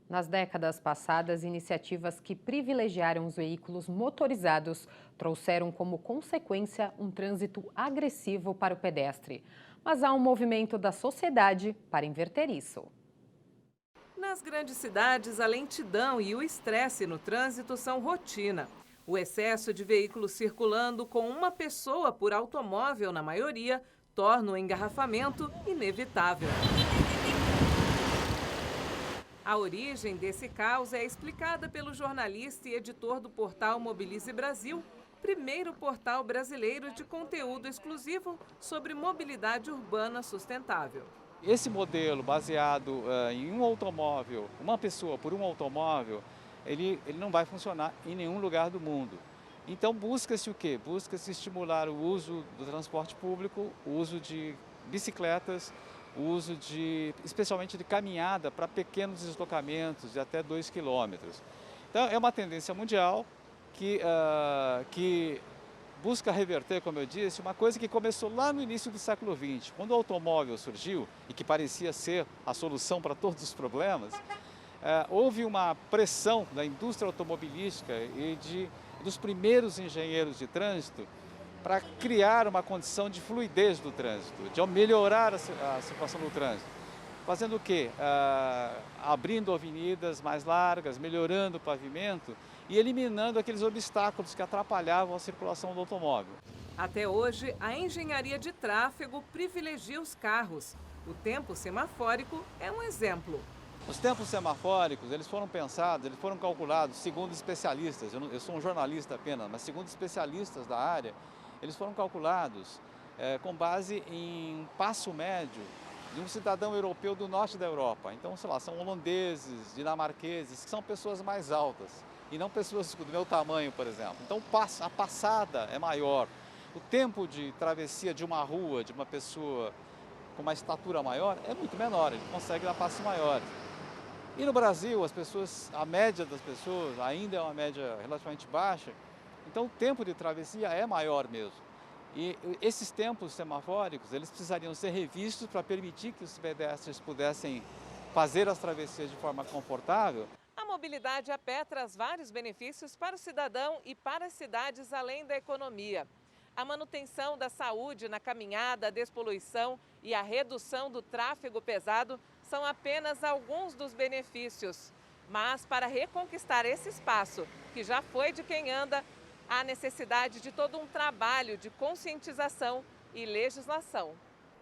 Nas décadas passadas, iniciativas que privilegiaram os veículos motorizados trouxeram como consequência um trânsito agressivo para o pedestre. Mas há um movimento da sociedade para inverter isso. Nas grandes cidades, a lentidão e o estresse no trânsito são rotina. O excesso de veículos circulando com uma pessoa por automóvel, na maioria, torna o engarrafamento inevitável. A origem desse caos é explicada pelo jornalista e editor do portal Mobilize Brasil, primeiro portal brasileiro de conteúdo exclusivo sobre mobilidade urbana sustentável. Esse modelo baseado em um automóvel, uma pessoa por um automóvel, ele não vai funcionar em nenhum lugar do mundo. Então busca-se o quê? Busca-se estimular o uso do transporte público, o uso de bicicletas, o uso especialmente de caminhada para pequenos deslocamentos de até 2 quilômetros. Então é uma tendência mundial que busca reverter, como eu disse, uma coisa que começou lá no início do século XX. Quando o automóvel surgiu, e que parecia ser a solução para todos os problemas, houve uma pressão da indústria automobilística e dos primeiros engenheiros de trânsito para criar uma condição de fluidez do trânsito, de melhorar a situação do trânsito. Fazendo o quê? Abrindo avenidas mais largas, melhorando o pavimento e eliminando aqueles obstáculos que atrapalhavam a circulação do automóvel. Até hoje, a engenharia de tráfego privilegia os carros. O tempo semafórico é um exemplo. Os tempos semafóricos, eles foram pensados, eles foram calculados segundo especialistas. Eu sou um jornalista apenas, mas segundo especialistas da área, eles foram calculados com base em passo médio de um cidadão europeu do norte da Europa. Então, sei lá, são holandeses, dinamarqueses, que são pessoas mais altas e não pessoas do meu tamanho, por exemplo. Então, a passada é maior. O tempo de travessia de uma rua, de uma pessoa com uma estatura maior, é muito menor, ele consegue dar passos maiores. E no Brasil, a média das pessoas ainda é uma média relativamente baixa, então o tempo de travessia é maior mesmo. E esses tempos semafóricos, eles precisariam ser revistos para permitir que os pedestres pudessem fazer as travessias de forma confortável. A mobilidade a pé traz vários benefícios para o cidadão e para as cidades além da economia. A manutenção da saúde na caminhada, a despoluição e a redução do tráfego pesado são apenas alguns dos benefícios. Mas para reconquistar esse espaço, que já foi de quem anda, há necessidade de todo um trabalho de conscientização e legislação.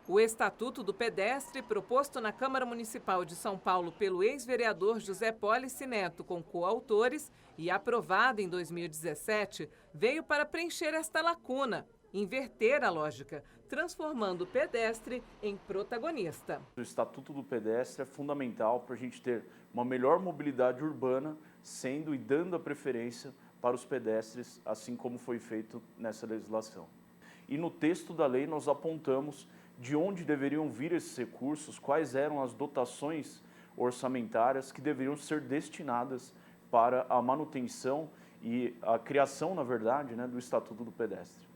O Estatuto do Pedestre, proposto na Câmara Municipal de São Paulo pelo ex-vereador José Pólice Neto com coautores e aprovado em 2017, veio para preencher esta lacuna, inverter a lógica, transformando o pedestre em protagonista. O Estatuto do Pedestre é fundamental para a gente ter uma melhor mobilidade urbana, sendo e dando a preferência para os pedestres, assim como foi feito nessa legislação. E no texto da lei nós apontamos de onde deveriam vir esses recursos, quais eram as dotações orçamentárias que deveriam ser destinadas para a manutenção e a criação, na verdade, do Estatuto do Pedestre.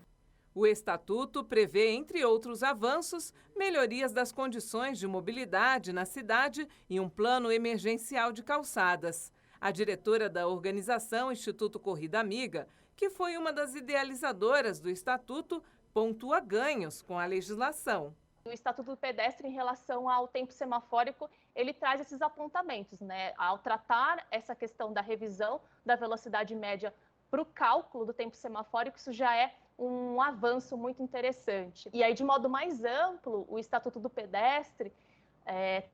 O Estatuto prevê, entre outros avanços, melhorias das condições de mobilidade na cidade e um plano emergencial de calçadas. A diretora da organização Instituto Corrida Amiga, que foi uma das idealizadoras do Estatuto, pontua ganhos com a legislação. O Estatuto do Pedestre, em relação ao tempo semafórico, ele traz esses apontamentos, Ao tratar essa questão da revisão da velocidade média para o cálculo do tempo semafórico, isso já é um avanço muito interessante. E aí, de modo mais amplo, o Estatuto do Pedestre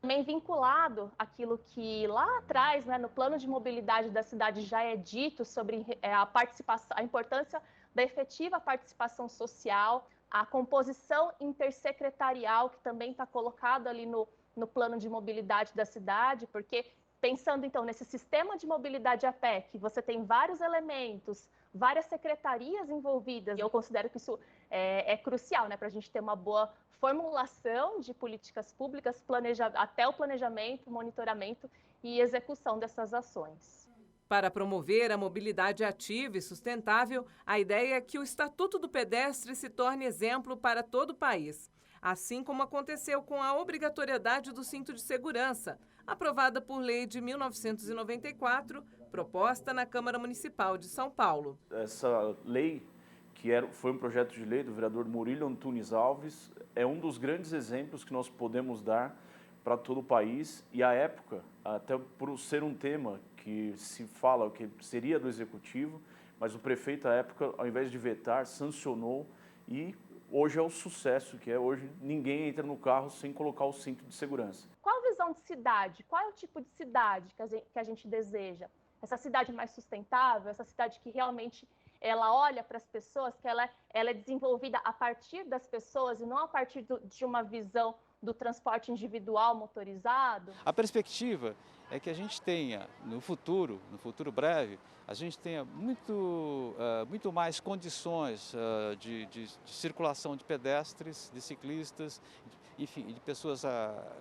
também vinculado àquilo que lá atrás, no plano de mobilidade da cidade já é dito sobre a importância da efetiva participação social, a composição intersecretarial, que também está colocado ali no plano de mobilidade da cidade, porque pensando então nesse sistema de mobilidade a pé, que você tem vários elementos, várias secretarias envolvidas, e eu considero que isso é crucial, para a gente ter uma boa formulação de políticas públicas, até o planejamento, monitoramento e execução dessas ações. Para promover a mobilidade ativa e sustentável, a ideia é que o Estatuto do Pedestre se torne exemplo para todo o país. assim como aconteceu com a obrigatoriedade do cinto de segurança, aprovada por lei de 1994, proposta na Câmara Municipal de São Paulo. Essa lei, foi um projeto de lei do vereador Murilo Antunes Alves, é um dos grandes exemplos que nós podemos dar para todo o país. E à época, até por ser um tema que se fala que seria do Executivo, mas o prefeito à época, ao invés de vetar, sancionou, e hoje é o sucesso que é. Hoje ninguém entra no carro sem colocar o cinto de segurança. Qual a visão de cidade? Qual é o tipo de cidade que a gente deseja? Essa cidade mais sustentável, essa cidade que realmente ela olha para as pessoas, que ela é desenvolvida a partir das pessoas e não a partir de uma visão do transporte individual motorizado? A perspectiva é que a gente tenha, no futuro breve, a gente tenha muito mais condições de circulação de pedestres, de ciclistas, enfim, de pessoas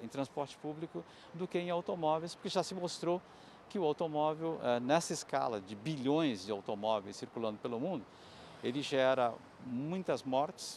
em transporte público do que em automóveis, porque já se mostrou que o automóvel, nessa escala de bilhões de automóveis circulando pelo mundo, ele gera muitas mortes,